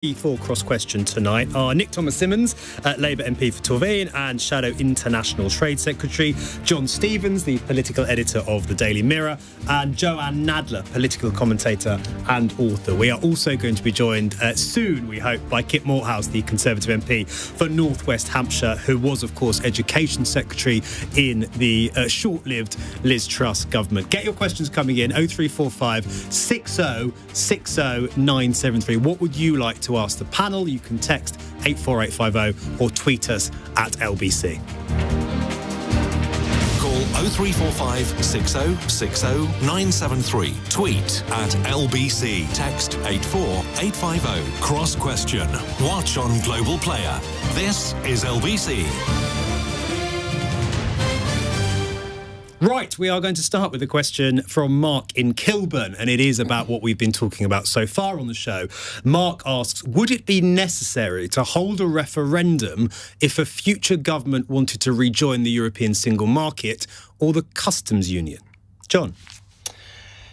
For Cross Question tonight are Nick Thomas-Symonds, Labour MP for Torfaen and Shadow International Trade Secretary, John Stevens, the political editor of the Daily Mirror, and Joanne Nadler, political commentator and author. We are also going to be joined soon, we hope, by Kit Malthouse, the Conservative MP for North West Hampshire, who was, of course, Education Secretary in the short-lived Liz Truss government. Get your questions coming in, 0345 60 60 973. What would you like to ask the panel? You can text 84850 or tweet us at LBC. Call 0345 60 60 973. Tweet at LBC. Text 84850. Cross Question. Watch on Global Player. This is LBC. Right, we are going to start with a question from Mark in Kilburn, and it is about what we've been talking about so far on the show. Mark asks, would it be necessary to hold a referendum if a future government wanted to rejoin the European single market or the customs union? John?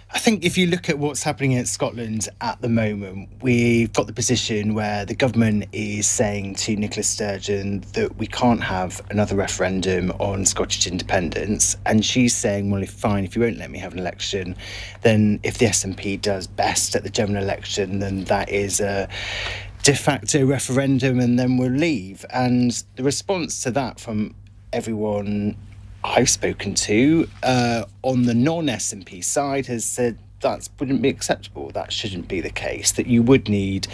I think if you look at what's happening in Scotland at the moment, we've got the position where the government is saying to Nicola Sturgeon that we can't have another referendum on Scottish independence. And she's saying, well, if you won't let me have an election, then if the SNP does best at the general election, then that is a de facto referendum and then we'll leave. And the response to that from everyone I've spoken to on the non-SNP side has said that wouldn't be acceptable. That shouldn't be the case, that you would need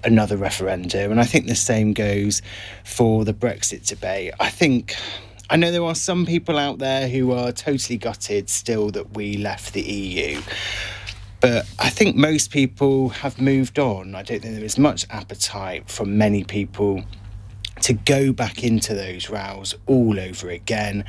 another referendum. And I think the same goes for the Brexit debate. I know there are some people out there who are totally gutted still that we left the EU. But I think most people have moved on. I don't think there is much appetite from many people to go back into those rows all over again.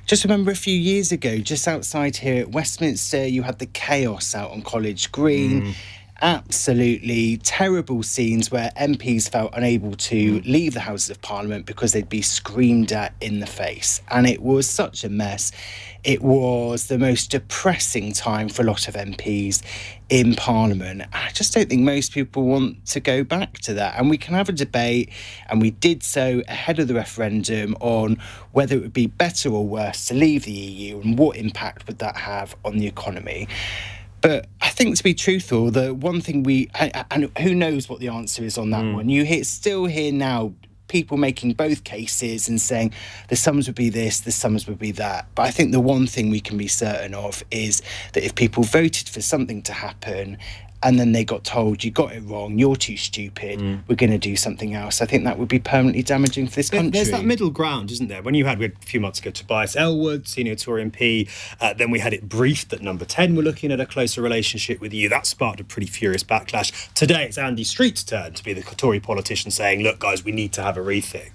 Just remember a few years ago, just outside here at Westminster, you had the chaos out on College Green. Absolutely terrible scenes where MPs felt unable to leave the Houses of Parliament because they'd be screamed at in the face. And it was such a mess. It was the most depressing time for a lot of MPs in Parliament. I just don't think most people want to go back to that. And we can have a debate, and we did so ahead of the referendum, on whether it would be better or worse to leave the EU and what impact would that have on the economy. But I think, to be truthful, the one thing and who knows what the answer is on that one, you still hear now people making both cases and saying the sums would be this, the sums would be that. But I think the one thing we can be certain of is that if people voted for something to happen and then they got told, you got it wrong, you're too stupid, we're going to do something else, I think that would be permanently damaging for this country. There's that middle ground, isn't there? We had a few months ago Tobias Ellwood, senior Tory MP, then we had it briefed that Number 10 were looking at a closer relationship with you. That sparked a pretty furious backlash. Today it's Andy Street's turn to be the Tory politician saying, look, guys, we need to have a rethink.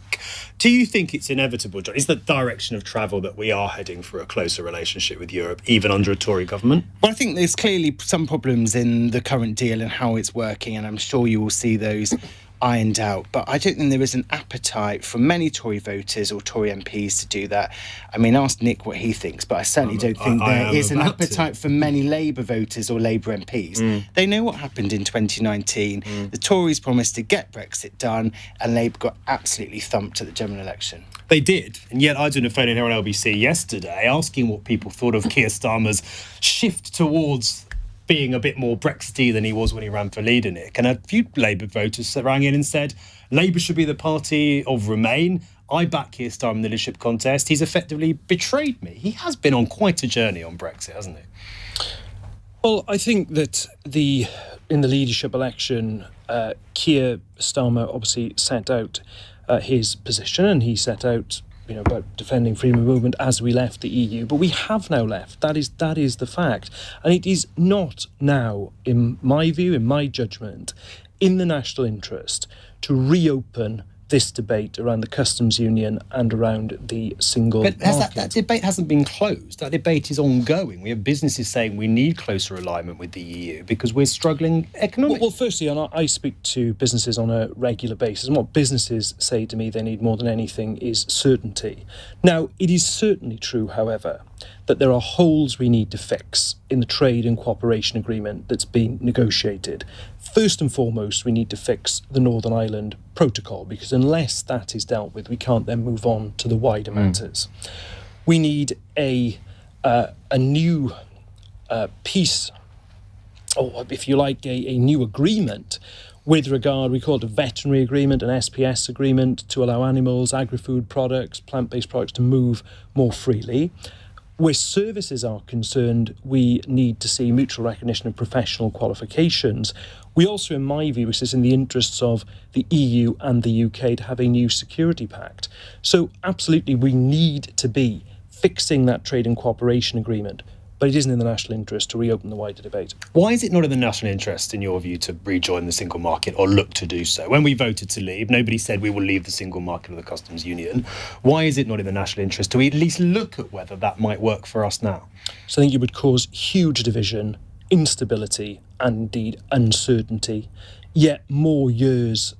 Do you think it's inevitable, John? Is the direction of travel that we are heading for a closer relationship with Europe, even under a Tory government? Well, I think there's clearly some problems in the current deal and how it's working, and I'm sure you will see those ironed out. But I don't think there is an appetite from many Tory voters or Tory MPs to do that. I mean, ask Nick what he thinks, but I certainly don't think there is an appetite from many Labour voters or Labour MPs. They know what happened in 2019. The Tories promised to get Brexit done, and Labour got absolutely thumped at the general election. They did, and yet I did a phone in here on LBC yesterday asking what people thought of Keir Starmer's shift towards being a bit more Brexity than he was when he ran for leader, Nick. And a few Labour voters rang in and said, Labour should be the party of Remain. I back Keir Starmer in the leadership contest. He's effectively betrayed me. He has been on quite a journey on Brexit, hasn't he? Well, I think that in the leadership election, Keir Starmer obviously set out his position, and he set out about defending freedom of movement as we left the EU, but we have now left. That is the fact. And it is not now, in my view, in my judgment, in the national interest to reopen this debate around the customs union and around the single market. But that debate hasn't been closed. That debate is ongoing. We have businesses saying we need closer alignment with the EU because we're struggling economically. Well, firstly, I speak to businesses on a regular basis, and what businesses say to me they need more than anything is certainty. Now, it is certainly true, however, that there are holes we need to fix in the trade and cooperation agreement that's been negotiated. First and foremost, we need to fix the Northern Ireland Protocol, because unless that is dealt with, we can't then move on to the wider matters. We need a new peace, or if you like, a new agreement with regard, we call it a veterinary agreement, an SPS agreement, to allow animals, agri-food products, plant-based products to move more freely. Where services are concerned, we need to see mutual recognition of professional qualifications. We also, in my view, this is in the interests of the EU and the UK, to have a new security pact. So absolutely, we need to be fixing that trade and cooperation agreement, but it isn't in the national interest to reopen the wider debate. Why is it not in the national interest, in your view, to rejoin the single market or look to do so? When we voted to leave, nobody said we will leave the single market or the customs union. Why is it not in the national interest to at least look at whether that might work for us now? So I think it would cause huge division, instability, and indeed uncertainty. Yet more years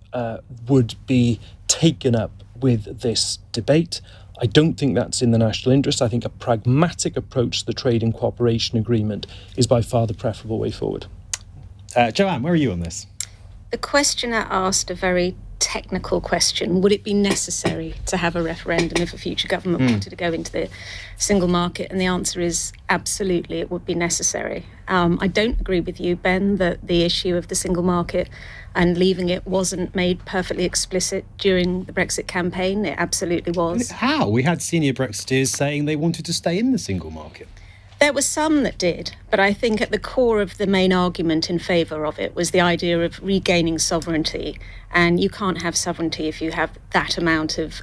would be taken up with this debate. I don't think that's in the national interest. I think a pragmatic approach to the trade and cooperation agreement is by far the preferable way forward. Joanne, where are you on this? The questioner asked a very technical question. Would it be necessary to have a referendum if a future government wanted to go into the single market? And the answer is absolutely, it would be necessary. I don't agree with you, Ben, that the issue of the single market and leaving it wasn't made perfectly explicit during the Brexit campaign. It absolutely was. How? We had senior Brexiteers saying they wanted to stay in the single market. There were some that did, but I think at the core of the main argument in favour of it was the idea of regaining sovereignty. And you can't have sovereignty if you have that amount of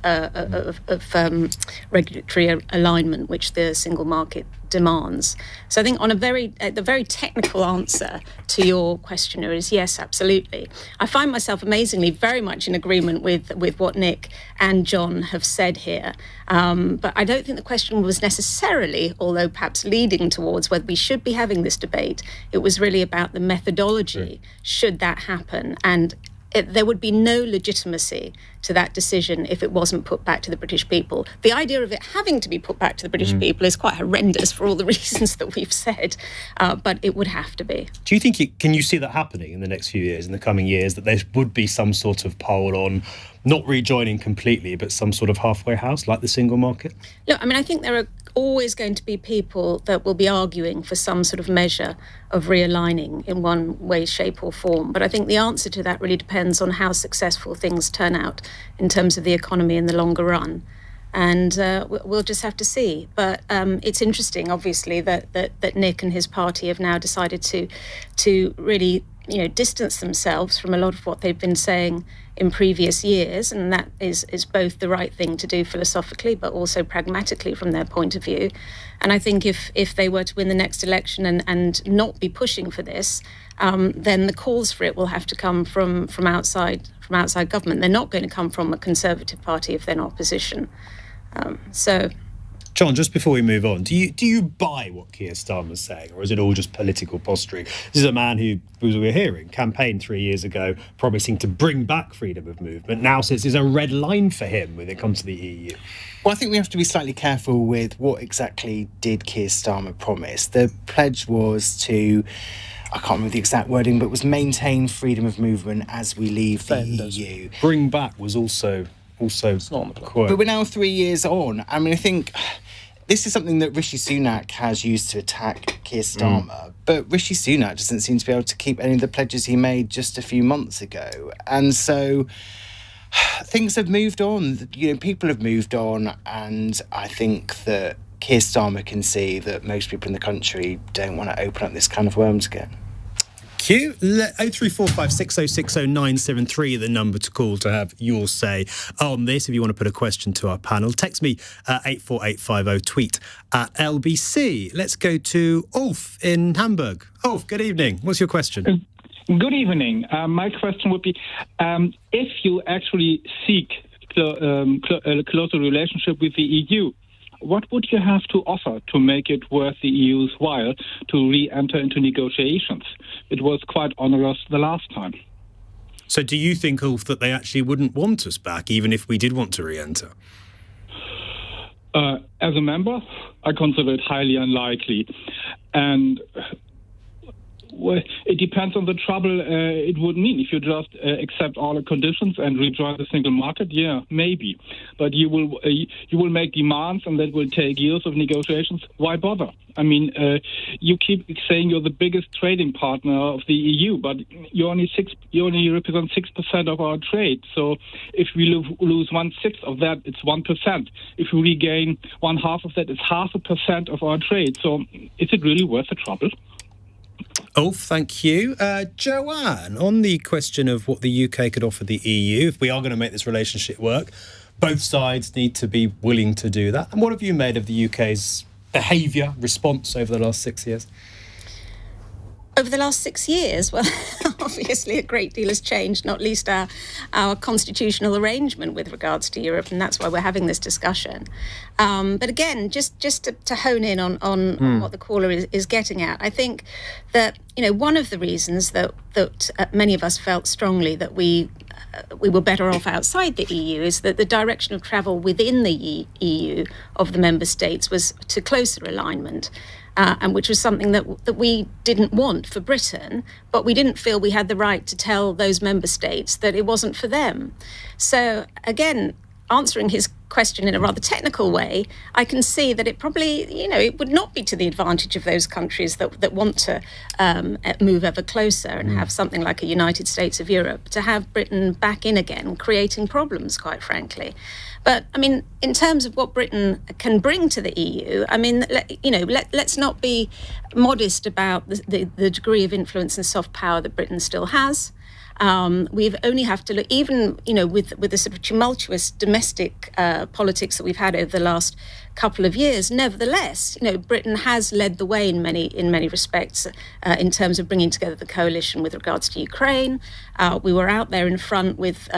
regulatory alignment which the single market demands. So I think on the very technical answer to your questioner is yes, absolutely. I find myself amazingly very much in agreement with what Nick and John have said here. But I don't think the question was necessarily, although perhaps leading towards whether we should be having this debate, it was really about the methodology, should that happen. And there would be no legitimacy to that decision if it wasn't put back to the British people. The idea of it having to be put back to the British people is quite horrendous for all the reasons that we've said, but it would have to be. Do you think, can you see that happening in the next few years, in the coming years, that there would be some sort of poll on not rejoining completely, but some sort of halfway house like the single market? Look, I mean, I think there are always going to be people that will be arguing for some sort of measure of realigning in one way, shape or form. But I think the answer to that really depends on how successful things turn out in terms of the economy in the longer run. And we'll just have to see. But it's interesting, obviously, that Nick and his party have now decided to really, distance themselves from a lot of what they've been saying in previous years, and that is both the right thing to do philosophically, but also pragmatically from their point of view. And I think if they were to win the next election and not be pushing for this, then the calls for it will have to come from outside government. They're not going to come from a Conservative Party if they're in opposition. John, just before we move on, do you buy what Keir Starmer's saying, or is it all just political posturing? This is a man who, as we were hearing, campaigned 3 years ago promising to bring back freedom of movement, now says there's a red line for him when it comes to the EU. Well, I think we have to be slightly careful with what exactly did Keir Starmer promise. The pledge was to, I can't remember the exact wording, but was maintain freedom of movement as we leave the EU. Bring back was also it's not on the quote. But we're now 3 years on. I mean, I think this is something that Rishi Sunak has used to attack Keir Starmer, but Rishi Sunak doesn't seem to be able to keep any of the pledges he made just a few months ago. And so things have moved on. People have moved on, and I think that Keir Starmer can see that most people in the country don't want to open up this can of worms again. Q 0345 6060 973, the number to call to have your say on this. If you want to put a question to our panel, text me 84850, tweet at LBC. Let's go to Ulf in Hamburg. Ulf, good evening. What's your question? Good evening. My question would be, if you actually seek a closer relationship with the EU, what would you have to offer to make it worth the EU's while to re-enter into negotiations? It was quite onerous the last time. So do you think, Ulf, that they actually wouldn't want us back, even if we did want to re-enter? As a member, I consider it highly unlikely. And it depends on the trouble it would mean. If you just accept all the conditions and rejoin the single market, yeah, maybe. But you will make demands, and that will take years of negotiations. Why bother? I mean, you keep saying you're the biggest trading partner of the EU, but you only represent 6% of our trade. So if we lose 1/6 of that, it's 1%. If we regain 1/2 of that, it's 0.5% of our trade. So is it really worth the trouble? Ulf, thank you. Joanne, on the question of what the UK could offer the EU, if we are going to make this relationship work, both sides need to be willing to do that. And what have you made of the UK's behaviour, response over the last 6 years? Over the last 6 years, well, obviously a great deal has changed, not least our constitutional arrangement with regards to Europe, and that's why we're having this discussion. But again, just to hone in on what the caller is getting at, I think that, one of the reasons that many of us felt strongly that we were better off outside the EU is that the direction of travel within the EU of the member states was to closer alignment. And which was something that we didn't want for Britain, but we didn't feel we had the right to tell those member states that it wasn't for them. So again, answering his question in a rather technical way, I can see that it probably, it would not be to the advantage of those countries that want to move ever closer and have something like a United States of Europe, to have Britain back in again, creating problems, quite frankly. But, I mean, in terms of what Britain can bring to the EU, I mean, let's not be modest about the degree of influence and soft power that Britain still has. We've only have to look, even, with the sort of tumultuous domestic politics that we've had over the last couple of years. Nevertheless, Britain has led the way in many respects in terms of bringing together the coalition with regards to Ukraine. We were out there in front with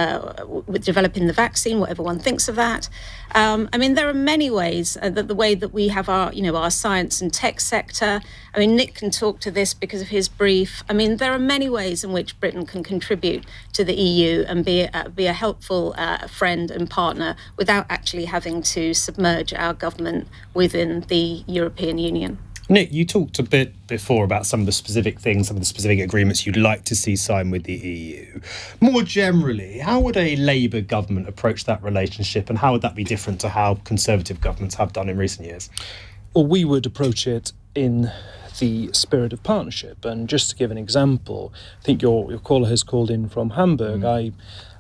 developing the vaccine, whatever one thinks of that. I mean, there are many ways that the way that we have our science and tech sector. I mean, Nick can talk to this because of his brief. I mean, there are many ways in which Britain can contribute to the EU and be a helpful friend and partner without actually having to submerge our government within the European Union. Nick, you talked a bit before about some of the specific things, some of the specific agreements you'd like to see signed with the EU. More generally, how would a Labour government approach that relationship, and how would that be different to how Conservative governments have done in recent years? Well, we would approach it in the spirit of partnership. And just to give an example, I think your caller has called in from Hamburg. I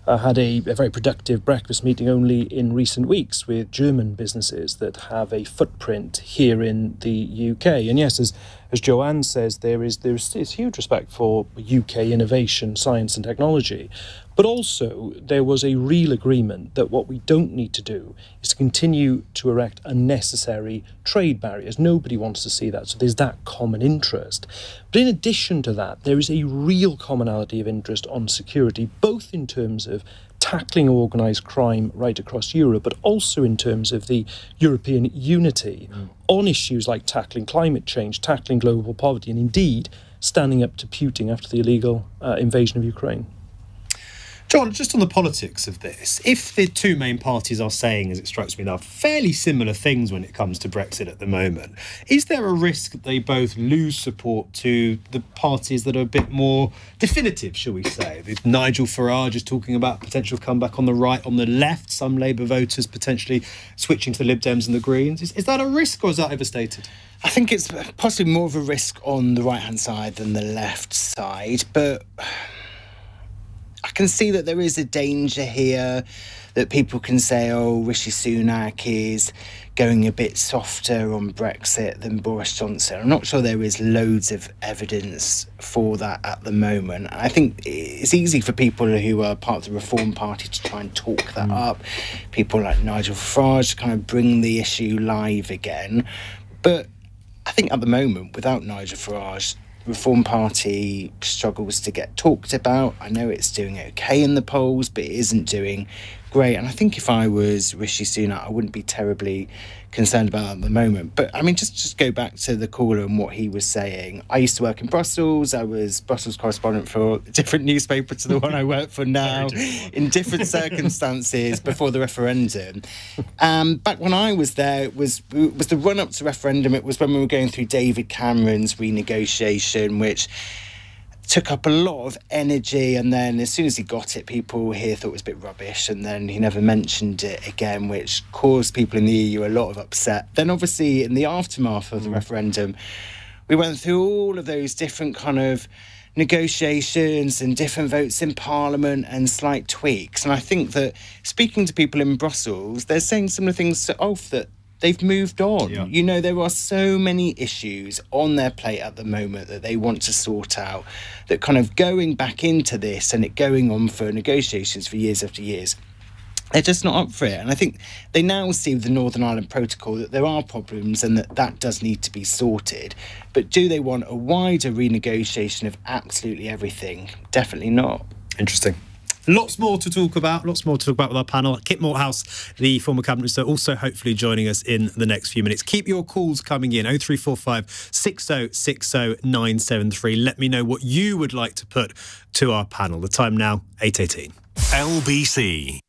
had a very productive breakfast meeting only in recent weeks with German businesses that have a footprint here in the UK. And yes, as Joanne says, there's huge respect for UK innovation, science and technology. But also there was a real agreement that what we don't need to do is to continue to erect unnecessary trade barriers. Nobody wants to see that. So there's that common interest. But in addition to that, there is a real commonality of interest on security, both in terms of tackling organised crime right across Europe, but also in terms of the European unity on issues like tackling climate change, tackling global poverty, and indeed standing up to Putin after the illegal invasion of Ukraine. John, just on the politics of this, if the two main parties are saying, as it strikes me now, fairly similar things when it comes to Brexit at the moment, is there a risk that they both lose support to the parties that are a bit more definitive, shall we say? With Nigel Farage is talking about potential comeback on the right, on the left, some Labour voters potentially switching to the Lib Dems and the Greens. Is that a risk, or is that overstated? I think it's possibly more of a risk on the right-hand side than the left side, but I can see that there is a danger here, that people can say, Rishi Sunak is going a bit softer on Brexit than Boris Johnson. I'm not sure there is loads of evidence for that at the moment. I think it's easy for people who are part of the Reform Party to try and talk that up. People like Nigel Farage to kind of bring the issue live again. But I think at the moment, without Nigel Farage, Reform Party struggles to get talked about. I know it's doing okay in the polls, but it isn't doing great. And I think if I was Rishi Sunak, I wouldn't be terribly concerned about that at the moment. But I mean, just go back to the caller and what he was saying. I used to work in Brussels. I was Brussels correspondent for a different newspaper to the one I work for now, in different circumstances before the referendum. Back when I was there, it was the run-up to referendum. It was when we were going through David Cameron's renegotiation, which took up a lot of energy, and then as soon as he got it, people here thought it was a bit rubbish, and then he never mentioned it again, which caused people in the EU a lot of upset. Then obviously in the aftermath of the referendum, we went through all of those different kind of negotiations and different votes in Parliament and slight tweaks. And I think that speaking to people in Brussels, they're saying similar things to Ulf, that they've moved on. Yeah. You know, there are so many issues on their plate at the moment that they want to sort out, that kind of going back into this and it going on for negotiations for years after years, they're just not up for it. And I think they now see with the Northern Ireland Protocol that there are problems and that does need to be sorted. But do they want a wider renegotiation of absolutely everything? Definitely not. Interesting. Lots more to talk about with our panel. Kit Malthouse, the former Cabinet Minister, also hopefully joining us in the next few minutes. Keep your calls coming in, 0345 6060 973. Let me know what you would like to put to our panel. The time now, 8:18. LBC.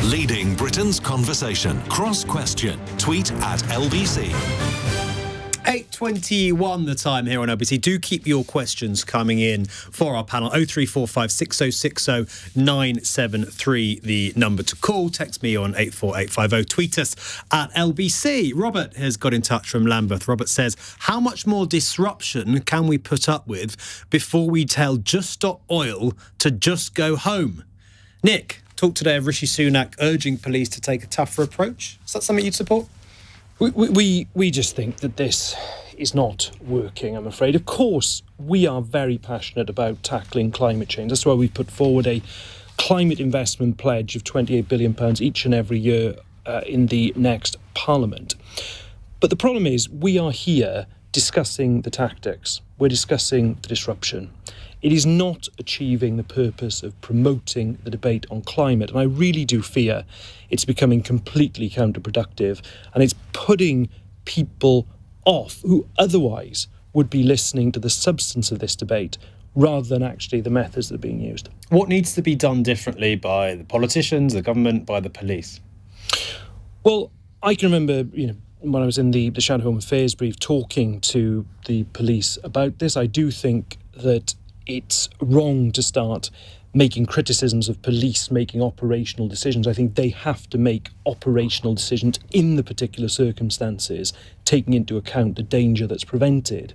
Leading Britain's conversation. Cross question. Tweet at LBC. 8:21 the time here on LBC. Do keep your questions coming in for our panel. 0345 6060 973, the number to call. Text me on 84850. Tweet us at LBC. Robert has got in touch from Lambeth. Robert says, how much more disruption can we put up with before we tell Just Stop Oil to just go home? Nick, talk today of Rishi Sunak urging police to take a tougher approach. Is that something you'd support? We just think that this is not working, I'm afraid. Of course, we are very passionate about tackling climate change. That's why we put forward a climate investment pledge of £28 billion each and every year in the next Parliament. But the problem is we are here discussing the tactics. We're discussing the disruption. It is not achieving the purpose of promoting the debate on climate. And I really do fear it's becoming completely counterproductive, and it's putting people off who otherwise would be listening to the substance of this debate rather than actually the methods that are being used. What needs to be done differently by the politicians, the government, by the police? Well, I can remember, when I was in the Shadow Home Affairs brief talking to the police about this. I do think that it's wrong to start making criticisms of police making operational decisions. I think they have to make operational decisions in the particular circumstances, taking into account the danger that's prevented.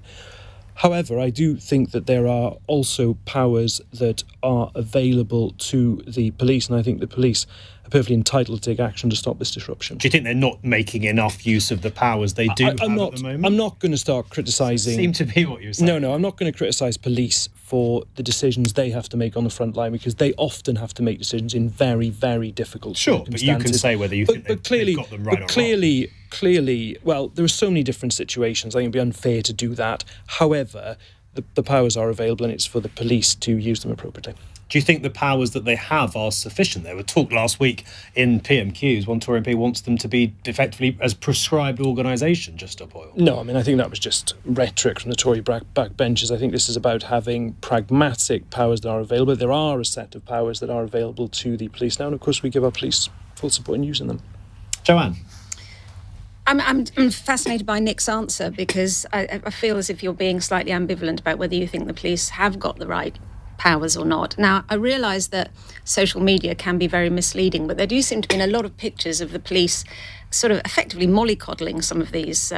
However, I do think that there are also powers that are available to the police, and I think the police are perfectly entitled to take action to stop this disruption. Do you think they're not making enough use of the powers they do have at the moment? I'm not going to start criticising... Seem to be what you're saying. No, I'm not going to criticise police for the decisions they have to make on the front line, because they often have to make decisions in very, very difficult circumstances. Sure, but you can say whether you think they've got them right or wrong. Clearly, well, there are so many different situations. I think it would be unfair to do that. However, the powers are available, and it's for the police to use them appropriately. Do you think the powers that they have are sufficient? There were talk last week in PMQs. One Tory MP wants them to be effectively as prescribed organisation, Just Stop Oil. No, I think that was just rhetoric from the Tory backbenchers. I think this is about having pragmatic powers that are available. There are a set of powers that are available to the police now, and of course we give our police full support in using them. Joanne? I'm fascinated by Nick's answer, because I feel as if you're being slightly ambivalent about whether you think the police have got the right powers or not. Now, I realise that social media can be very misleading, but there do seem to be a lot of pictures of the police sort of effectively mollycoddling some of these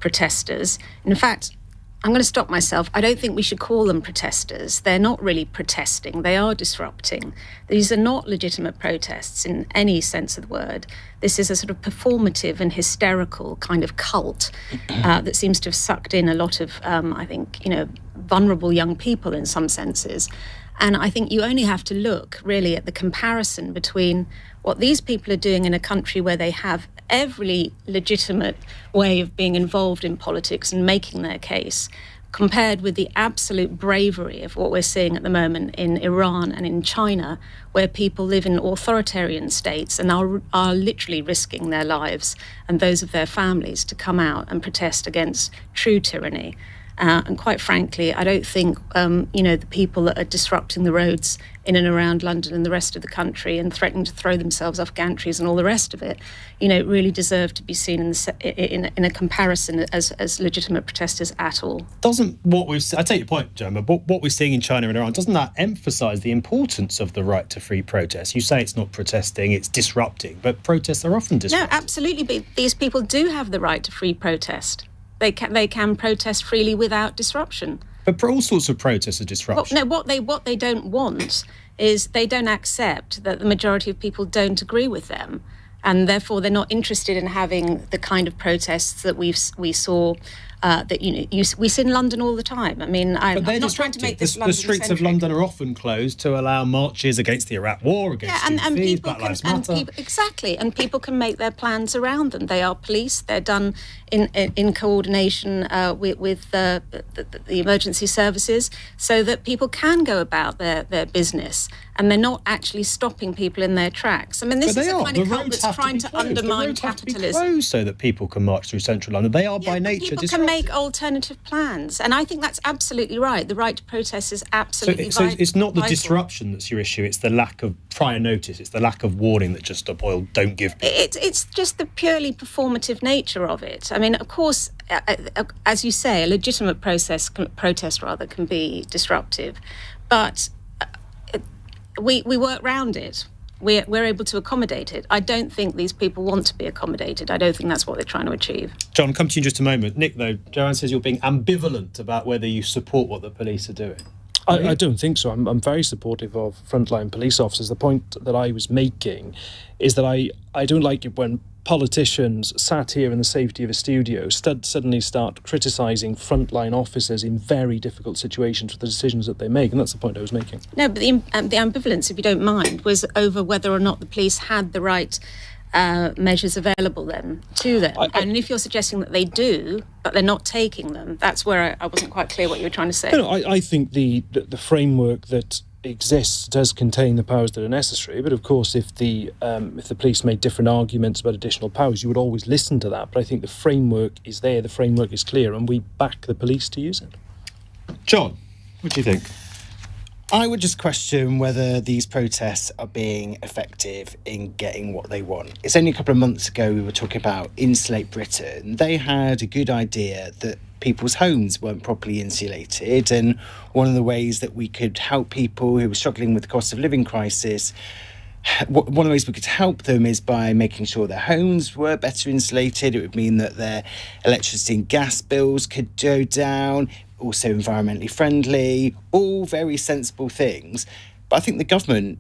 protesters. In fact, I'm going to stop myself. I don't think we should call them protesters. They're not really protesting. They are disrupting. These are not legitimate protests in any sense of the word. This is a sort of performative and hysterical kind of cult that seems to have sucked in a lot of, I think, vulnerable young people in some senses. And I think you only have to look really at the comparison between what these people are doing in a country where they have every legitimate way of being involved in politics and making their case, compared with the absolute bravery of what we're seeing at the moment in Iran and in China, where people live in authoritarian states and are literally risking their lives and those of their families to come out and protest against true tyranny. And quite frankly, I don't think, the people that are disrupting the roads in and around London and the rest of the country and threatening to throw themselves off gantries and all the rest of it, really deserve to be seen in a comparison as legitimate protesters at all. I take your point, Joan, but what we're seeing in China and Iran, doesn't that emphasise the importance of the right to free protest? You say it's not protesting, it's disrupting, but protests are often disrupting. No, absolutely. But these people do have the right to free protest. They can protest freely without disruption. But all sorts of protests are disruption. What they don't want is they don't accept that the majority of people don't agree with them, and therefore they're not interested in having the kind of protests that we saw. We see in London all the time. I'm not trying to make this London-centric. The streets of London are often closed to allow marches against the Iraq War, against Black Lives Matter. Exactly, and people can make their plans around them. They are policed. They're done in coordination with the emergency services, so that people can go about their business, and they're not actually stopping people in their tracks. This is a kind of cult that's trying to undermine capitalism. The roads have to be closed so that people can march through central London. They are by nature disruptive. Make alternative plans, and I think that's absolutely right. The right to protest is absolutely vital. So it's not the disruption that's your issue, it's the lack of prior notice, it's the lack of warning that Just Stop Oil don't give people. It's just the purely performative nature of it. Of course, as you say, a legitimate protest can be disruptive, but we work round it. We're able to accommodate it. I don't think these people want to be accommodated. I don't think that's what they're trying to achieve. John, come to you in just a moment. Nick, though, Joanne says you're being ambivalent about whether you support what the police are doing. I don't think so. I'm very supportive of frontline police officers. The point that I was making is that I don't like it when politicians sat here in the safety of a studio suddenly start criticising frontline officers in very difficult situations for the decisions that they make, and that's the point I was making. No, but the ambivalence, if you don't mind, was over whether or not the police had the right measures available then to them. And if you're suggesting that they do, but they're not taking them, that's where I wasn't quite clear what you were trying to say. No, I think the framework that exists does contain the powers that are necessary, but of course if the police made different arguments about additional powers, you would always listen to that. But I think the framework is there, the framework is clear, and we back the police to use it. John, what do you think? I would just question whether these protests are being effective in getting what they want. It's only a couple of months ago we were talking about Insulate Britain. They had a good idea that people's homes weren't properly insulated, and one of the ways that we could help people who were struggling with the cost of living crisis, one of the ways we could help them is by making sure their homes were better insulated. It would mean that their electricity and gas bills could go down, also environmentally friendly, all very sensible things. But I think the government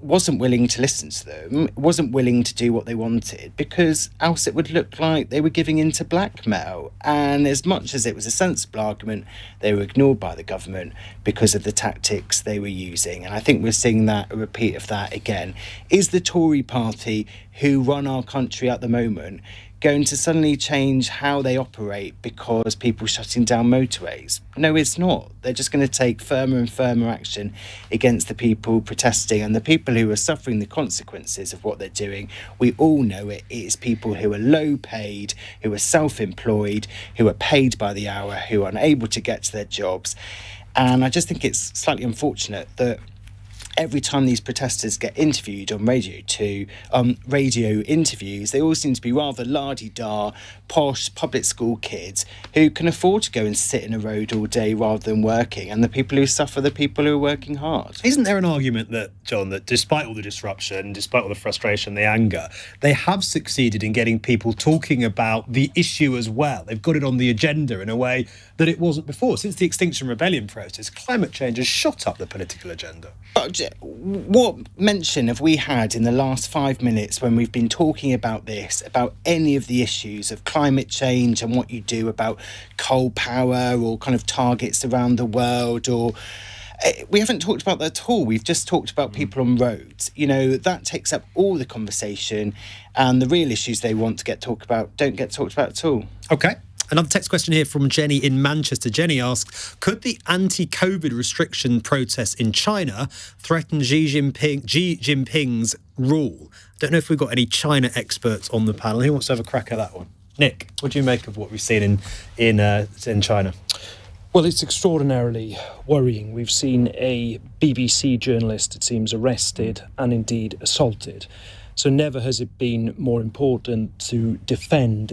wasn't willing to listen to them, wasn't willing to do what they wanted, because else it would look like they were giving in to blackmail. And as much as it was a sensible argument, they were ignored by the government because of the tactics they were using. And I think we're seeing a repeat of that again. Is the Tory party, who run our country at the moment, going to suddenly change how they operate because people are shutting down motorways? No, it's not. They're just going to take firmer and firmer action against the people protesting, and the people who are suffering the consequences of what they're doing. We all know it is people who are low paid, who are self-employed, who are paid by the hour, who are unable to get to their jobs. And I just think it's slightly unfortunate that every time these protesters get interviewed on radio interviews, they all seem to be rather la-di-da, posh public school kids who can afford to go and sit in a road all day rather than working, and the people who suffer are the people who are working hard. Isn't there an argument that, John, that despite all the disruption, despite all the frustration, the anger, they have succeeded in getting people talking about the issue as well? They've got it on the agenda in a way that it wasn't before. Since the Extinction Rebellion protest, climate change has shot up the political agenda. But what mention have we had in the last 5 minutes when we've been talking about this, about any of the issues of climate change and what you do about coal power or kind of targets around the world? Or we haven't talked about that at all. We've just talked about people on roads. You know, that takes up all the conversation, and the real issues they want to get talked about don't get talked about at all. OK. Another text question here from Jenny in Manchester. Jenny asks, could the anti-COVID restriction protests in China threaten Xi Jinping's rule? I don't know if we've got any China experts on the panel. Who wants to have a crack at that one? Nick, what do you make of what we've seen in China? Well, it's extraordinarily worrying. We've seen a BBC journalist, it seems, arrested and indeed assaulted. So never has it been more important to defend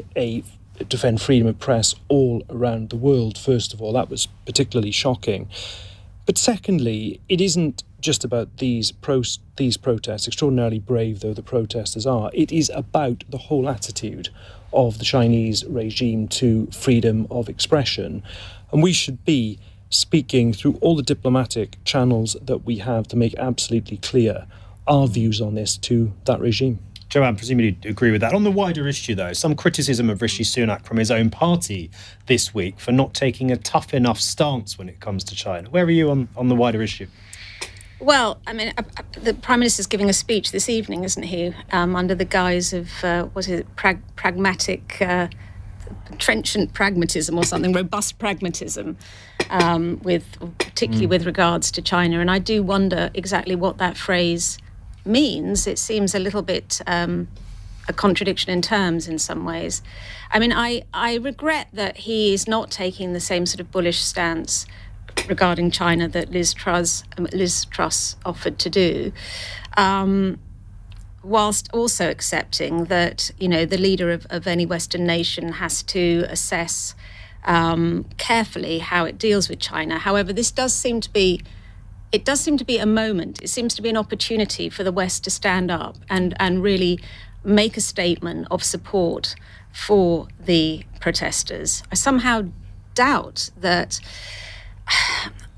freedom of press all around the world. First of all, that was particularly shocking. But secondly, it isn't just about these protests, extraordinarily brave though the protesters are. It is about the whole attitude of the Chinese regime to freedom of expression. And we should be speaking through all the diplomatic channels that we have to make absolutely clear our views on this to that regime. Joanne, presumably you agree with that. On the wider issue, though, some criticism of Rishi Sunak from his own party this week for not taking a tough enough stance when it comes to China. Where are you on the wider issue? Well, I mean, the Prime Minister's giving a speech this evening, isn't he, under the guise of, pragmatic, trenchant pragmatism or something, robust pragmatism, particularly with regards to China. And I do wonder exactly what that phrase means. It seems a little bit a contradiction in terms in some ways. I mean, I regret that he is not taking the same sort of bullish stance regarding China that Liz Truss offered to do, whilst also accepting that, you know, the leader of any Western nation has to assess carefully how it deals with China. However, this does seem to be a moment. It seems to be an opportunity for the West to stand up and really make a statement of support for the protesters. I somehow doubt that.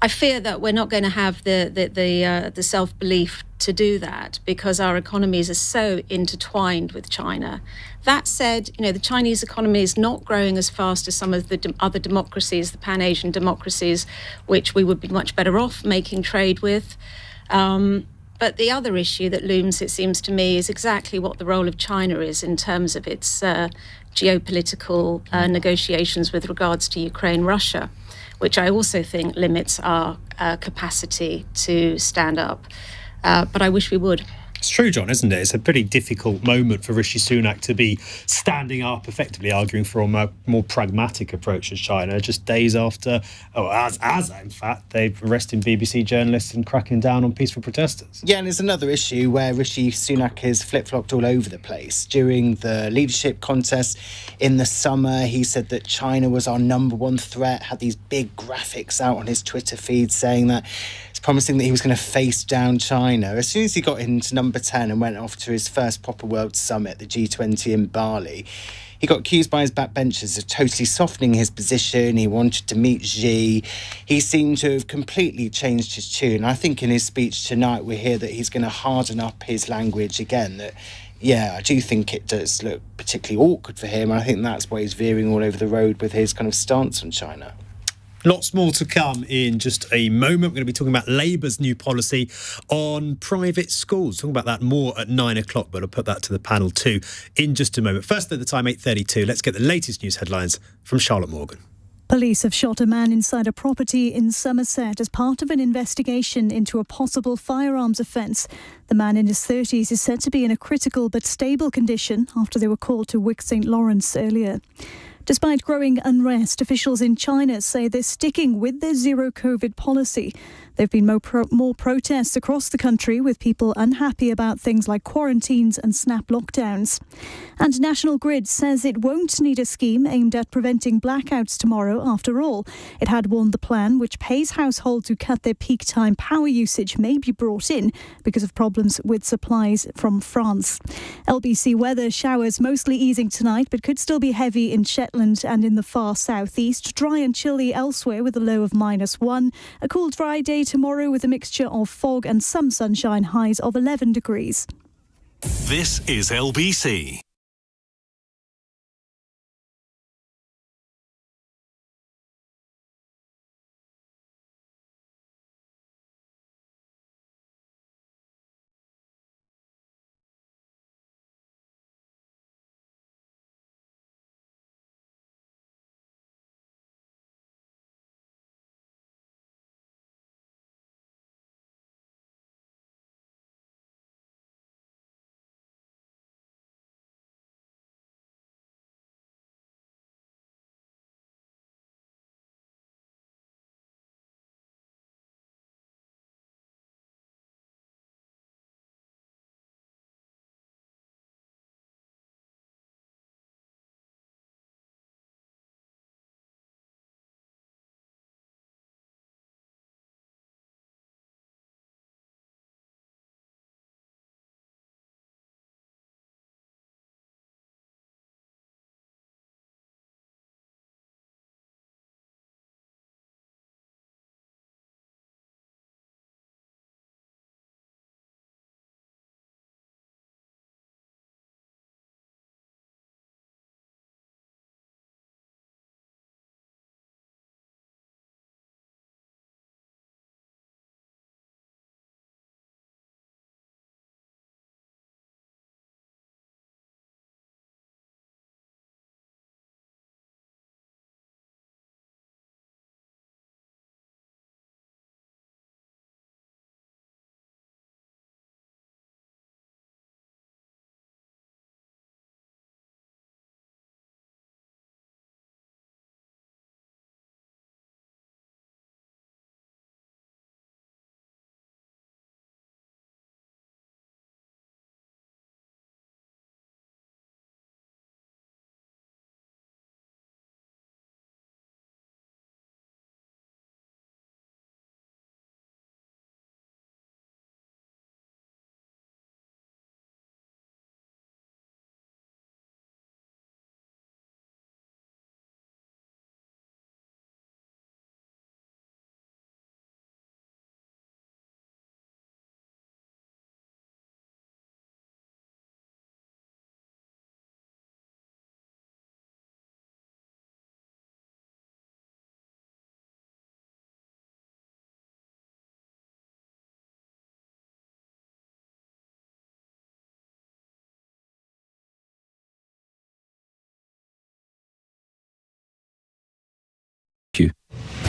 I fear that we're not going to have the self-belief to do that because our economies are so intertwined with China. That said, the Chinese economy is not growing as fast as some of the other democracies, the Pan-Asian democracies, which we would be much better off making trade with. But the other issue that looms, it seems to me, is exactly what the role of China is in terms of its geopolitical negotiations with regards to Ukraine-Russia, which I also think limits our capacity to stand up. But I wish we would. It's true, John, isn't it? It's a pretty difficult moment for Rishi Sunak to be standing up, effectively arguing for a more pragmatic approach to China, just days after, as in fact, they've arrested BBC journalists and cracking down on peaceful protesters. Yeah, and it's another issue where Rishi Sunak has flip-flopped all over the place. During the leadership contest in the summer, he said that China was our number one threat, had these big graphics out on his Twitter feed saying that it's promising that he was going to face down China. As soon as he got into number 10 and went off to his first proper world summit, the G20 in Bali, he got accused by his backbenchers of totally softening his position. He wanted to meet Xi. He seemed to have completely changed his tune. I think in his speech tonight, we hear that he's going to harden up his language again. That, yeah, I do think it does look particularly awkward for him. And I think that's why he's veering all over the road with his kind of stance on China. Lots more to come in just a moment. We're going to be talking about Labour's new policy on private schools. Talking about that more at 9 o'clock, but I'll put that to the panel too in just a moment. First at the time, 8:32. Let's get the latest news headlines from Charlotte Morgan. Police have shot a man inside a property in Somerset as part of an investigation into a possible firearms offence. The man in his 30s is said to be in a critical but stable condition after they were called to Wick St Lawrence earlier. Despite growing unrest, officials in China say they're sticking with their zero-COVID policy. There have been more protests across the country, with people unhappy about things like quarantines and snap lockdowns. And National Grid says it won't need a scheme aimed at preventing blackouts tomorrow after all. It had warned the plan, which pays households who cut their peak time power usage, may be brought in because of problems with supplies from France. LBC weather: showers mostly easing tonight, but could still be heavy in Shetland and in the far southeast. Dry and chilly elsewhere with a low of -1. A cool, dry day tomorrow with a mixture of fog and some sunshine, highs of 11 degrees. This is LBC.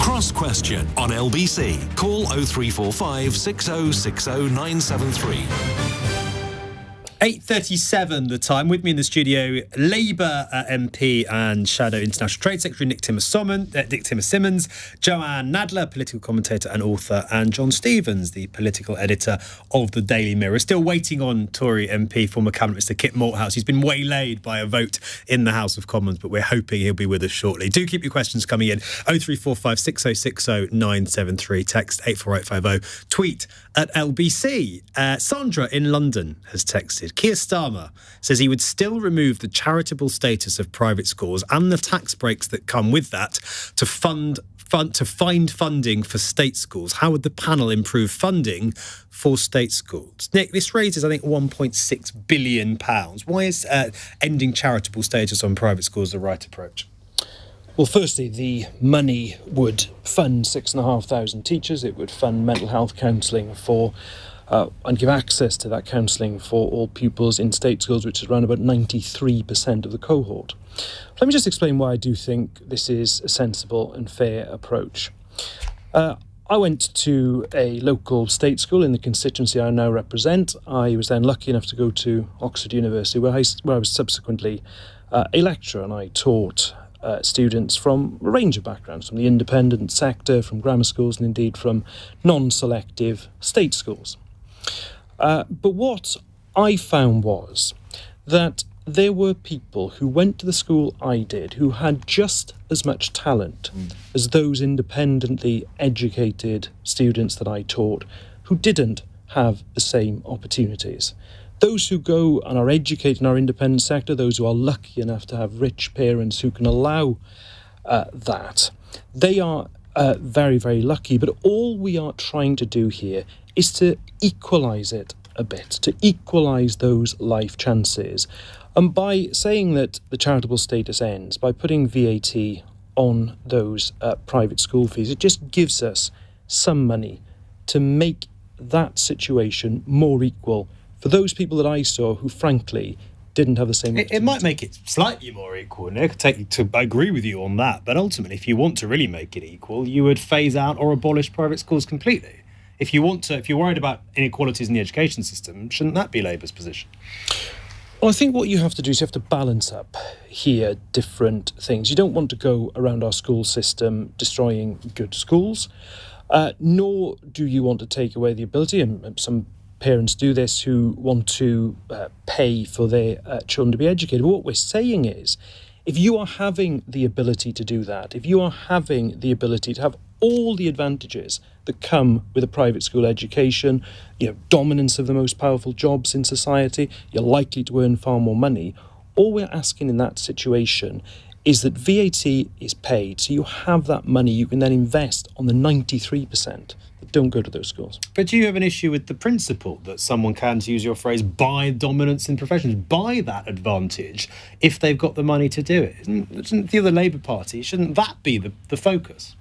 Cross Question on LBC. Call 0345 6060 973. 8:37 the time. With me in the studio, Labour MP and Shadow International Trade Secretary Nick Thomas-Symonds, Joanne Nadler, political commentator and author, and John Stephens, the political editor of the Daily Mirror. Still waiting on Tory MP, former Cabinet Minister Kit Malthouse. He's been waylaid by a vote in the House of Commons, but we're hoping he'll be with us shortly. Do keep your questions coming in. 0345 6060 973, text 84850, tweet at LBC. Sandra in London has texted. Keir Starmer says he would still remove the charitable status of private schools and the tax breaks that come with that to find funding for state schools. How would the panel improve funding for state schools? Nick, this raises, I think, £1.6 billion. Why is ending charitable status on private schools the right approach? Well, firstly, the money would fund 6,500 teachers. It would fund mental health counselling for and give access to that counselling for all pupils in state schools, which is around about 93% of the cohort. Let me just explain why I do think this is a sensible and fair approach. I went to a local state school in the constituency I now represent. I was then lucky enough to go to Oxford University, where I was subsequently a lecturer, and I taught students from a range of backgrounds, from the independent sector, from grammar schools, and indeed from non-selective state schools. But what I found was that there were people who went to the school I did who had just as much talent as those independently educated students that I taught who didn't have the same opportunities. Those who go and are educated in our independent sector, those who are lucky enough to have rich parents who can allow that, they are very, very lucky. But all we are trying to do here is to equalise it a bit, to equalise those life chances. And by saying that the charitable status ends, by putting VAT on those private school fees, it just gives us some money to make that situation more equal for those people that I saw who, frankly, didn't have the same opportunity. It might make it slightly more equal, Nick. I agree with you on that. But ultimately, if you want to really make it equal, you would phase out or abolish private schools completely. If you're worried about inequalities in the education system, shouldn't that be Labour's position? Well, I think what you have to do is you have to balance up here different things. You don't want to go around our school system destroying good schools, nor do you want to take away the ability, and some parents do this, who want to pay for their children to be educated. But what we're saying is, if you are having the ability to do that, if you are having the ability to have all the advantages that come with a private school education, dominance of the most powerful jobs in society, you're likely to earn far more money. All we're asking in that situation is that VAT is paid, so you have that money you can then invest on the 93% that don't go to those schools. But do you have an issue with the principle that someone can, to use your phrase, buy dominance in professions, buy that advantage if they've got the money to do it? Isn't the other Labour Party, shouldn't that be the focus?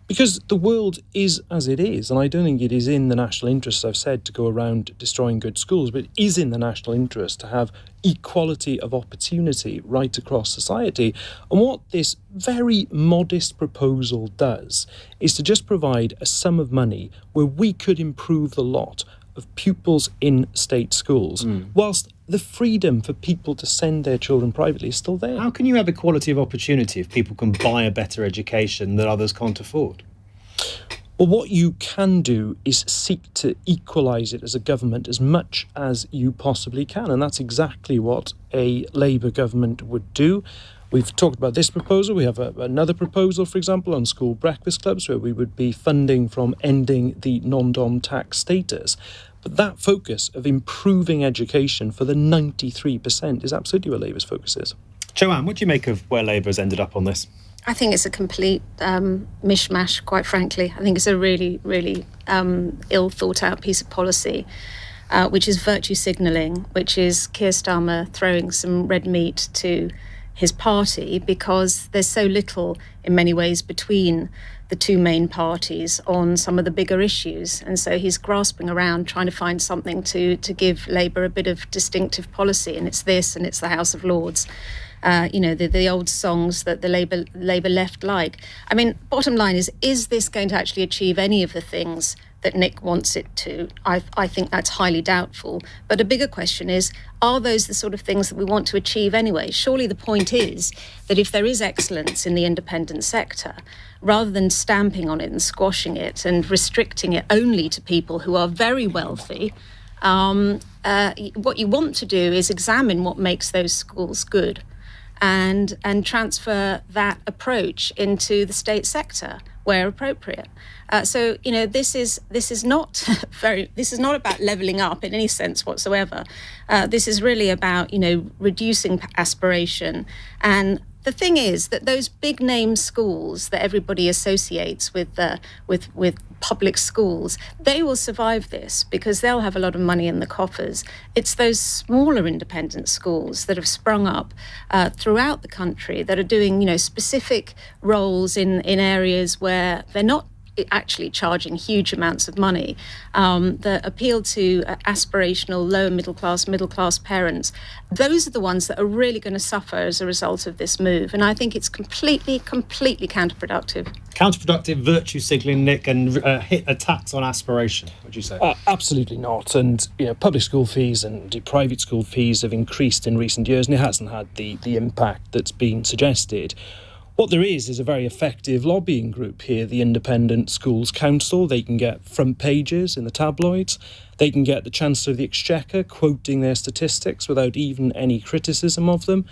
Because the world is as it is, and I don't think it is in the national interest, I've said, to go around destroying good schools, but it is in the national interest to have equality of opportunity right across society. And what this very modest proposal does is to just provide a sum of money where we could improve the lot of pupils in state schools, whilst the freedom for people to send their children privately is still there. How can you have equality of opportunity if people can buy a better education that others can't afford? Well, what you can do is seek to equalise it as a government as much as you possibly can, and that's exactly what a Labour government would do. We've talked about this proposal. We have another proposal, for example, on school breakfast clubs, where we would be funding from ending the non-dom tax status. But that focus of improving education for the 93% is absolutely where Labour's focus is. Joanne, what do you make of where Labour has ended up on this? I think it's a complete mishmash, quite frankly. I think it's a really, really ill thought out piece of policy, which is virtue signalling, which is Keir Starmer throwing some red meat to his party because there's so little, in many ways, between the two main parties on some of the bigger issues. And so he's grasping around trying to find something to give Labour a bit of distinctive policy. And it's this, and it's the House of Lords. the old songs that the Labour left like. I mean, bottom line is this going to actually achieve any of the things that Nick wants it to? I think that's highly doubtful. But a bigger question is, are those the sort of things that we want to achieve anyway? Surely the point is that if there is excellence in the independent sector, rather than stamping on it and squashing it and restricting it only to people who are very wealthy, what you want to do is examine what makes those schools good and transfer that approach into the state sector where appropriate. So this is not about levelling up in any sense whatsoever. This is really about reducing aspiration. And the thing is that those big name schools that everybody associates with public schools, they will survive this because they'll have a lot of money in the coffers. It's those smaller independent schools that have sprung up throughout the country that are doing specific roles in areas where they're not actually charging huge amounts of money, that appeal to aspirational lower middle class parents. Those are the ones that are really going to suffer as a result of this move, and I think it's completely counterproductive. Virtue signalling, Nick, and hit a tax on aspiration, would you say? Absolutely not. And public school fees and private school fees have increased in recent years, and it hasn't had the impact that's been suggested. What there is a very effective lobbying group here, the Independent Schools Council. They can get front pages in the tabloids. They can get the Chancellor of the Exchequer quoting their statistics without even any criticism of them.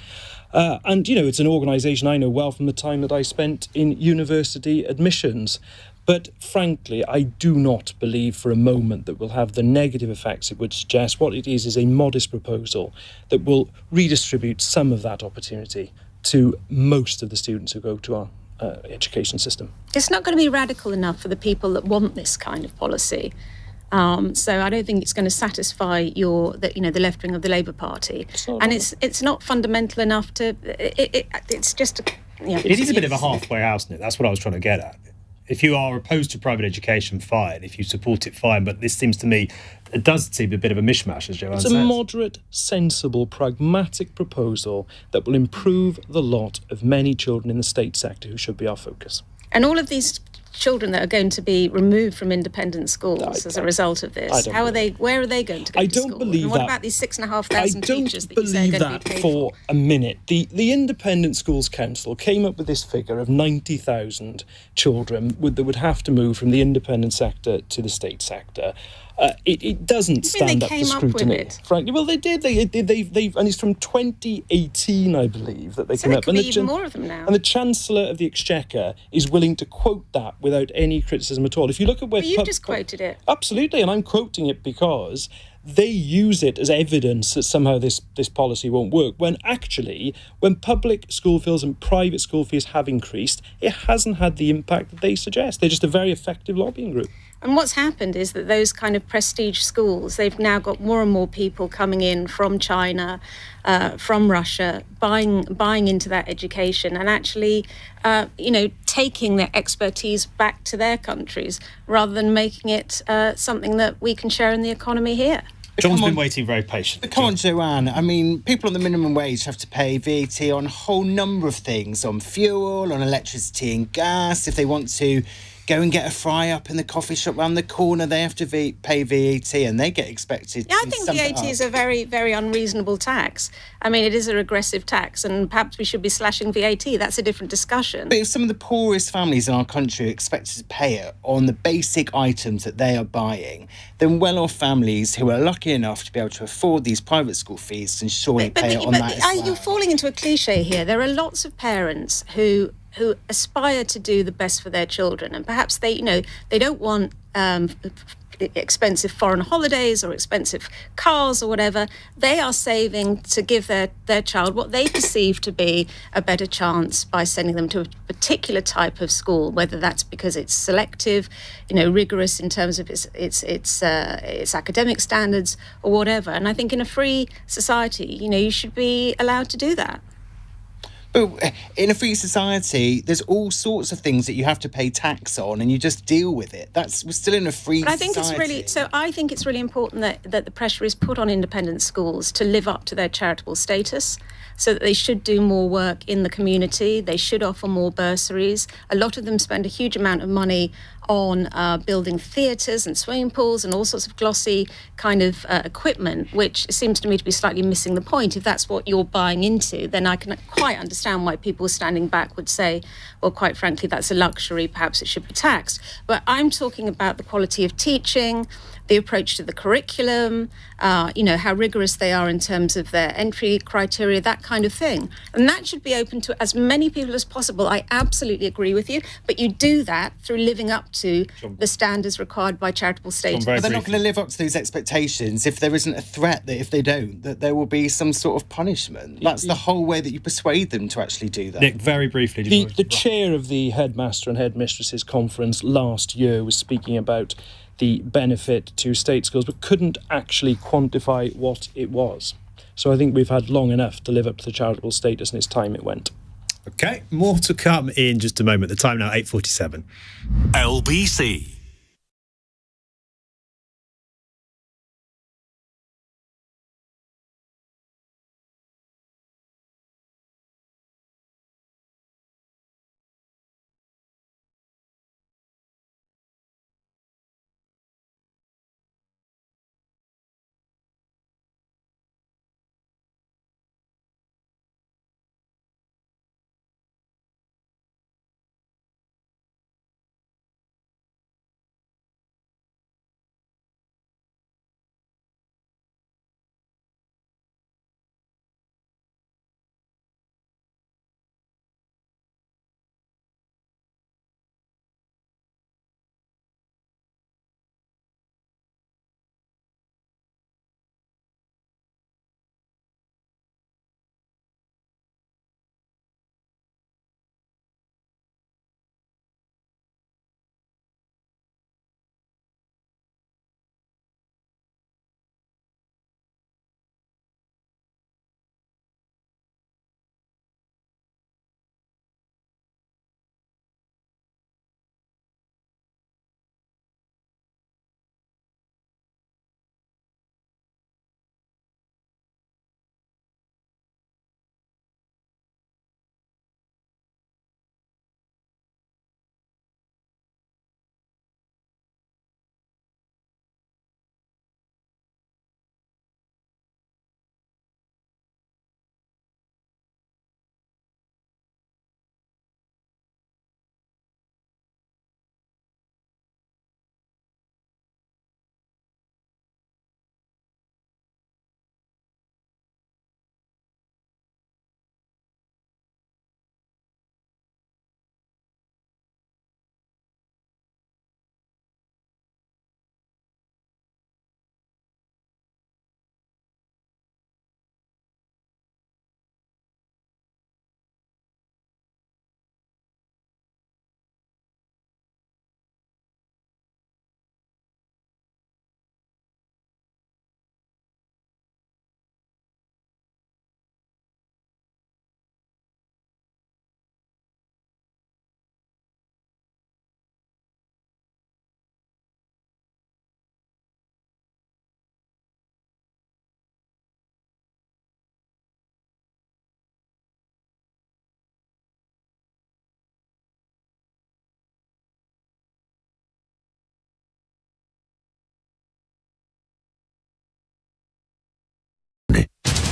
And it's an organisation I know well from the time that I spent in university admissions. But frankly, I do not believe for a moment that will have the negative effects it would suggest. What it is a modest proposal that will redistribute some of that opportunity to most of the students who go to our education system. It's not going to be radical enough for the people that want this kind of policy. So I don't think it's going to satisfy the left wing of the Labour Party, and it's not fundamental enough to. It's just. It is a bit of a halfway house, isn't it? That's what I was trying to get at. If you are opposed to private education, fine. If you support it, fine. But this seems to me, it does seem a bit of a mishmash, as Joanne says. It's a moderate, sensible, pragmatic proposal that will improve the lot of many children in the state sector who should be our focus. And all of these children that are going to be removed from independent schools as a result of this, where are they going to go to school? I don't believe that. What about these 6,500 teachers that you say are going to be paid for a minute. The Independent Schools Council came up with this figure of 90,000 children that would have to move from the independent sector to the state sector. It doesn't stand up to scrutiny, frankly. Well, they did. They've and it's from 2018, I believe, that they came up. So there could be even more of them now. And the Chancellor of the Exchequer is willing to quote that without any criticism at all. If you look at where you've just quoted it. Absolutely, and I'm quoting it because they use it as evidence that somehow this policy won't work, when actually, when public school fees and private school fees have increased, it hasn't had the impact that they suggest. They're just a very effective lobbying group. And what's happened is that those kind of prestige schools, they've now got more and more people coming in from China, from Russia, buying into that education and actually, taking their expertise back to their countries rather than making it something that we can share in the economy here. John's been waiting very patiently. But come on, Joanne. I mean, people on the minimum wage have to pay VAT on a whole number of things, on fuel, on electricity and gas. If they want to go and get a fry up in the coffee shop round the corner, they have to pay VAT, and they get expected to. I think VAT is a very, very unreasonable tax. I mean, it is a regressive tax, and perhaps we should be slashing VAT. That's a different discussion. But if some of the poorest families in our country are expected to pay it on the basic items that they are buying, then well-off families who are lucky enough to be able to afford these private school fees can surely pay it on that as well. You're falling into a cliche here. There are lots of parents who aspire to do the best for their children, and perhaps they don't want expensive foreign holidays or expensive cars or whatever. They are saving to give their child what they perceive to be a better chance by sending them to a particular type of school, whether that's because it's selective, rigorous in terms of its academic standards or whatever. And I think in a free society, you should be allowed to do that. But in a free society, there's all sorts of things that you have to pay tax on, and you just deal with it. We're still in a free But I think society. I think it's really important that the pressure is put on independent schools to live up to their charitable status, so that they should do more work in the community. They should offer more bursaries. A lot of them spend a huge amount of money on building theatres and swimming pools and all sorts of glossy kind of equipment, which seems to me to be slightly missing the point. If that's what you're buying into, then I can quite understand why people standing back would say, well, quite frankly, that's a luxury, perhaps it should be taxed. But I'm talking about the quality of teaching, the approach to the curriculum, how rigorous they are in terms of their entry criteria, that kind of thing. And that should be open to as many people as possible. I absolutely agree with you. But you do that through living up to the standards required by charitable status. But they're not going to live up to those expectations if there isn't a threat that if they don't, that there will be some sort of punishment. That's the whole way that you persuade them to actually do that. Nick, very briefly. The chair of the Headmaster and Headmistresses Conference last year was speaking about the benefit to state schools, but couldn't actually quantify what it was. So I think we've had long enough to live up to the charitable status, and it's time it went. OK, more to come in just a moment. The time now, 8:47. LBC.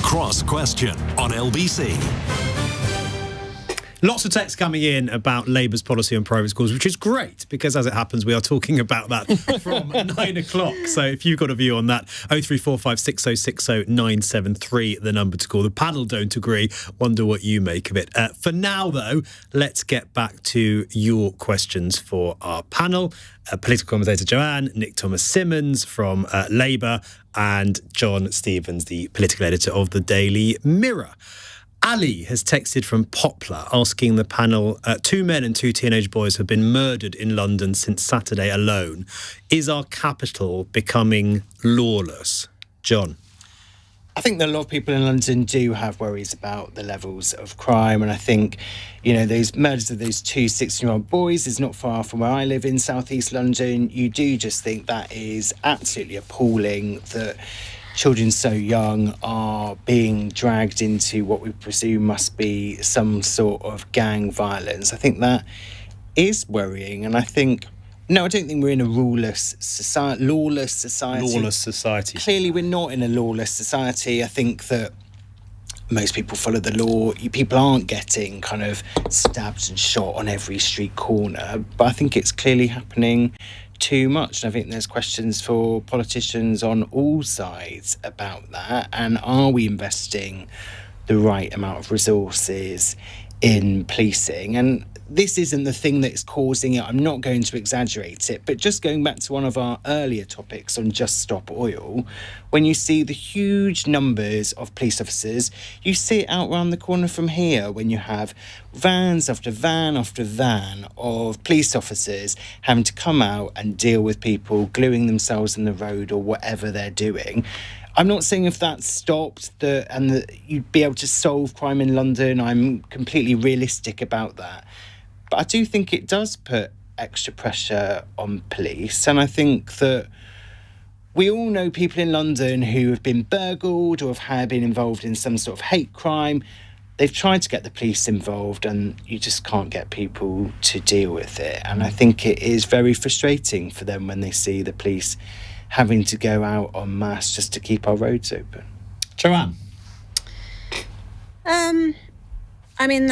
Cross Question on LBC. Lots of text coming in about Labour's policy on private schools, which is great because, as it happens, we are talking about that from 9 o'clock. So if you've got a view on that, 0345 6060 973, the number to call. The panel don't agree. Wonder what you make of it. For now, though, let's get back to your questions for our panel. Political commentator Joanne, Nick Thomas-Symonds from Labour, and John Stevens, the political editor of the Daily Mirror. Ali has texted from Poplar asking the panel, 2 men and 2 teenage boys have been murdered in London since Saturday alone. Is our capital becoming lawless? John? I think that a lot of people in London do have worries about the levels of crime, and I think, those murders of those two 16-year-old boys is not far from where I live in South East London. You do just think that is absolutely appalling that children so young are being dragged into what we presume must be some sort of gang violence. I think that is worrying, and I think... No, I don't think we're in a lawless society. Lawless society. Clearly, we're not in a lawless society. I think that most people follow the law. People aren't getting kind of stabbed and shot on every street corner. But I think it's clearly happening too much. And I think there's questions for politicians on all sides about that. And are we investing the right amount of resources in policing? And this isn't the thing that's causing it. I'm not going to exaggerate it. But just going back to one of our earlier topics on Just Stop Oil, when you see the huge numbers of police officers, you see it out around the corner from here when you have vans after van after van of police officers having to come out and deal with people gluing themselves in the road or whatever they're doing. I'm not saying if that stopped you'd be able to solve crime in London. I'm completely realistic about that. But I do think it does put extra pressure on police. And I think that we all know people in London who have been burgled or have been involved in some sort of hate crime. They've tried to get the police involved and you just can't get people to deal with it. And I think it is very frustrating for them when they see the police having to go out en masse just to keep our roads open. Joanne? I mean,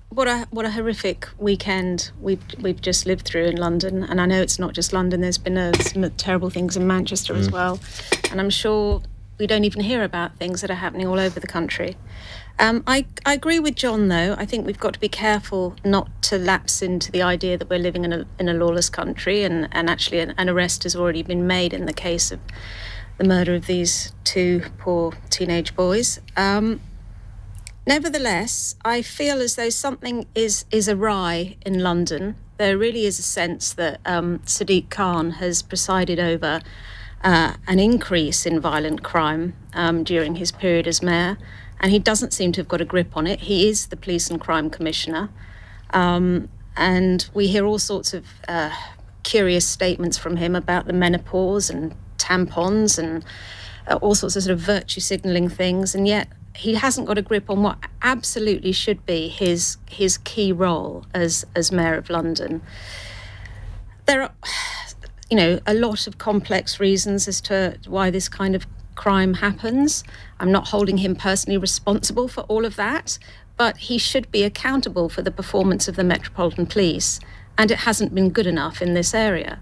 what a horrific weekend we've just lived through in London. And I know it's not just London. There's been some terrible things in Manchester as well. And I'm sure we don't even hear about things that are happening all over the country. I agree with John, though. I think we've got to be careful not to lapse into the idea that we're living in a lawless country, and actually an arrest has already been made in the case of the murder of these two poor teenage boys. Nevertheless, I feel as though something is awry in London. There really is a sense that Sadiq Khan has presided over an increase in violent crime during his period as mayor, and he doesn't seem to have got a grip on it. He is the Police and Crime Commissioner, and we hear all sorts of curious statements from him about the menopause and tampons and all sorts of sort of virtue signalling things, and yet he hasn't got a grip on what absolutely should be his key role as mayor of London. There are, a lot of complex reasons as to why this kind of crime happens. I'm not holding him personally responsible for all of that, but he should be accountable for the performance of the Metropolitan Police, and it hasn't been good enough in this area.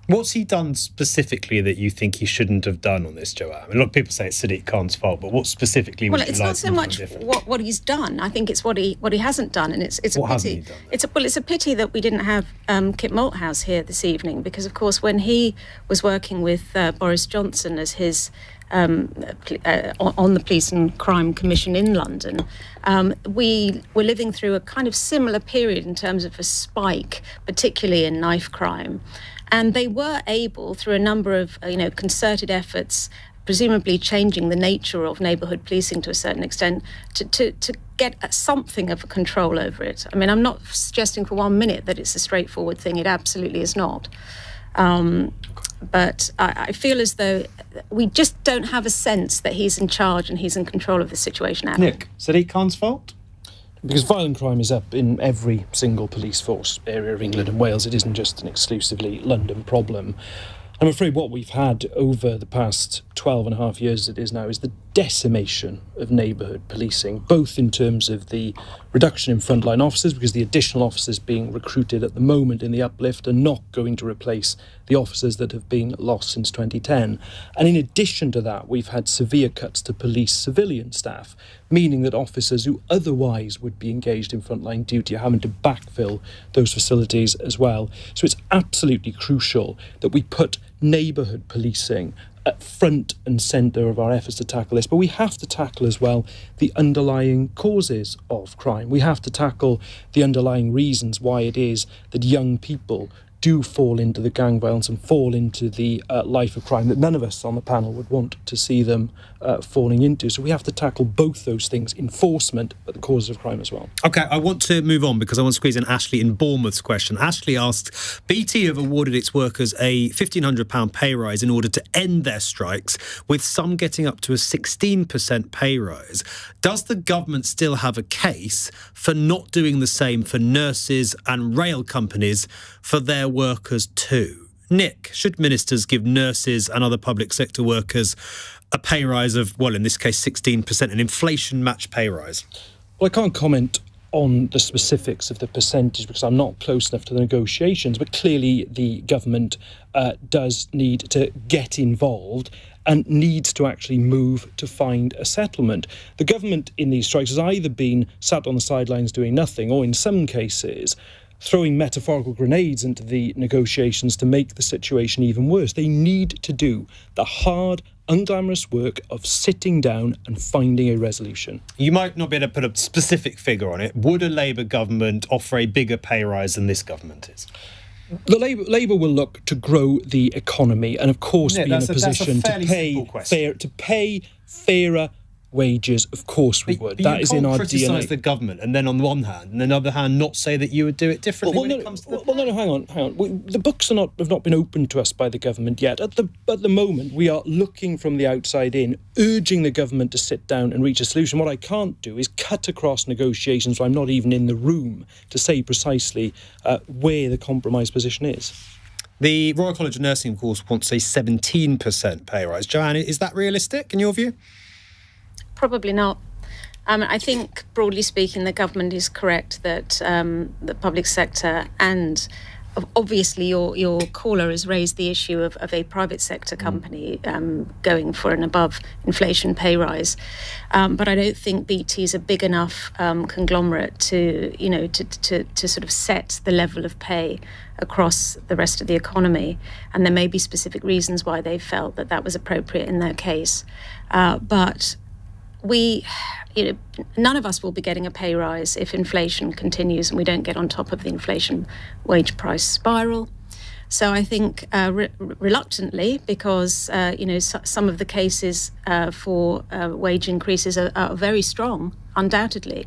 What's he done specifically that you think he shouldn't have done on this, Joanne? I mean, a lot of people say it's Sadiq Khan's fault, but what specifically would you like to have done? Well, it's not so much what he's done. I think it's what he hasn't done, and it's a pity. It's a pity that we didn't have Kit Malthouse here this evening, because of course when he was working with Boris Johnson as his on the Police and Crime Commission in London, we were living through a kind of similar period in terms of a spike, particularly in knife crime. And they were able, through a number of concerted efforts, presumably changing the nature of neighbourhood policing to a certain extent, to get something of a control over it. I mean, I'm not suggesting for 1 minute that it's a straightforward thing. It absolutely is not. But I feel as though we just don't have a sense that he's in charge and he's in control of the situation at all. Nick, Sadiq Khan's fault? Because violent crime is up in every single police force area of England and Wales. It isn't just an exclusively London problem. I'm afraid what we've had over the past 12 and a half years it is now is the decimation of neighbourhood policing, both in terms of the reduction in frontline officers, because the additional officers being recruited at the moment in the uplift are not going to replace the officers that have been lost since 2010. And in addition to that, we've had severe cuts to police civilian staff, meaning that officers who otherwise would be engaged in frontline duty are having to backfill those facilities as well. So it's absolutely crucial that we put neighbourhood policing at front and centre of our efforts to tackle this. But we have to tackle as well the underlying causes of crime. We have to tackle the underlying reasons why it is that young people do fall into the gang violence and fall into the life of crime that none of us on the panel would want to see them falling into. So we have to tackle both those things, enforcement, but the causes of crime as well. OK, I want to move on because I want to squeeze in Ashley in Bournemouth's question. Ashley asked, BT have awarded its workers a £1,500 pay rise in order to end their strikes, with some getting up to a 16% pay rise. Does the government still have a case for not doing the same for nurses and rail companies for their workers too? Nick, should ministers give nurses and other public sector workers a pay rise of, well, in this case, 16%, an inflation-matched pay rise? Well, I can't comment on the specifics of the percentage because I'm not close enough to the negotiations, but clearly the government does need to get involved and needs to actually move to find a settlement. The government in these strikes has either been sat on the sidelines doing nothing, or in some cases throwing metaphorical grenades into the negotiations to make the situation even worse. They need to do the hard, unglamorous work of sitting down and finding a resolution. You might not be able to put a specific figure on it. Would a Labour government offer a bigger pay rise than this government is? The Labour will look to grow the economy and, of course, be in a position to pay fairer wages. Of course we would. That is in our DNA. You can't criticise the government and then on the one hand, and then on the other hand, not say that you would do it differently when it comes to hang on. The books have not been opened to us by the government yet. At the moment, we are looking from the outside in, urging the government to sit down and reach a solution. What I can't do is cut across negotiations where I'm not even in the room to say precisely where the compromise position is. The Royal College of Nursing, of course, wants a 17% pay rise. Joanne, is that realistic in your view? Probably not. I think, broadly speaking, the government is correct that the public sector and obviously your caller has raised the issue of a private sector company going for an above inflation pay rise. But I don't think BT is a big enough conglomerate to sort of set the level of pay across the rest of the economy. And there may be specific reasons why they felt that was appropriate in their case. But none of us will be getting a pay rise if inflation continues and we don't get on top of the inflation wage price spiral. So I think reluctantly, because some of the cases for wage increases are very strong, undoubtedly.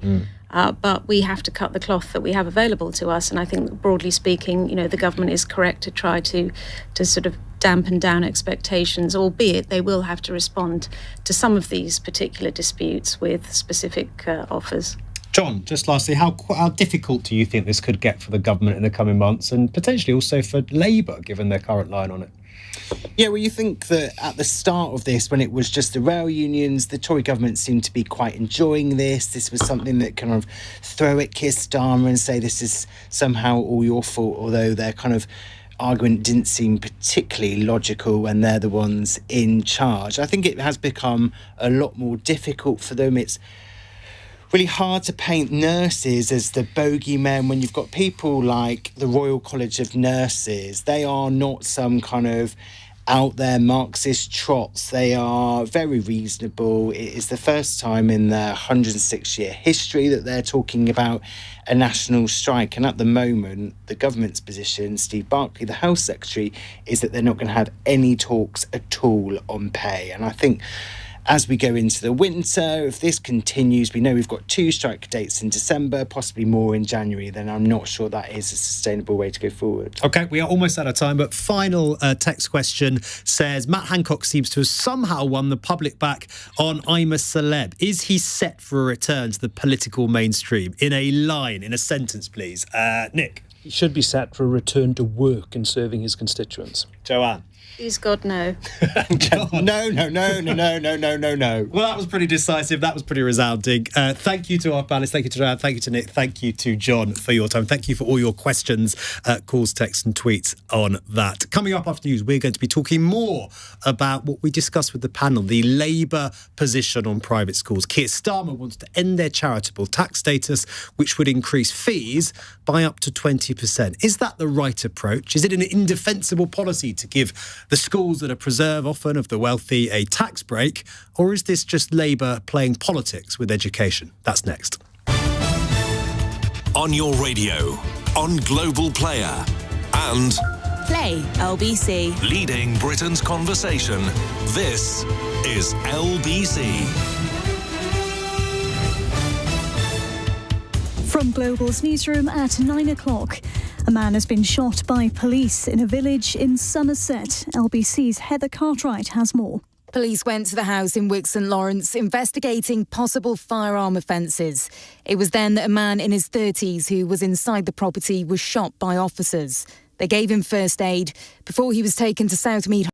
But we have to cut the cloth that we have available to us. And I think, broadly speaking, the government is correct to try to sort of dampen down expectations, albeit they will have to respond to some of these particular disputes with specific offers. John, just lastly, how difficult do you think this could get for the government in the coming months, and potentially also for Labour, given their current line on it? Yeah, well, you think that at the start of this, when it was just the rail unions, the Tory government seemed to be quite enjoying this. This was something that kind of throw at Keir Starmer and say this is somehow all your fault, although their kind of argument didn't seem particularly logical when they're the ones in charge. I think it has become a lot more difficult for them. It's really hard to paint nurses as the bogeymen when you've got people like the Royal College of Nurses. They are not some kind of out there Marxist trots. They are very reasonable. It is the first time in their 106-year history that they're talking about a national strike. And at the moment, the government's position, Steve Barclay, the Health Secretary, is that they're not going to have any talks at all on pay. And I think as we go into the winter, if this continues, we know we've got 2 strike dates in December, possibly more in January, then I'm not sure that is a sustainable way to go forward. OK, we are almost out of time, but final text question says, Matt Hancock seems to have somehow won the public back on I'm a Celeb. Is he set for a return to the political mainstream? In a sentence, please. Nick? He should be set for a return to work and serving his constituents. Joanne? Please God, no. No. Well, that was pretty decisive. That was pretty resounding. Thank you to our panellists. Thank you to Joanne. Thank you to Nick. Thank you to John for your time. Thank you for all your questions, calls, texts and tweets on that. Coming up after news, we're going to be talking more about what we discussed with the panel, the Labour position on private schools. Keir Starmer wants to end their charitable tax status, which would increase fees by up to 20%. Is that the right approach? Is it an indefensible policy to give the schools that are preserve often of the wealthy a tax break, or is this just Labour playing politics with education? That's next. On your radio, on Global Player, And Play LBC. leading Britain's conversation. This is LBC. From Global's newsroom at 9 o'clock. A man has been shot by police in a village in Somerset. LBC's Heather Cartwright has more. Police went to the house in Wick St Lawrence investigating possible firearm offences. It was then that a man in his 30s who was inside the property was shot by officers. They gave him first aid before he was taken to Southmead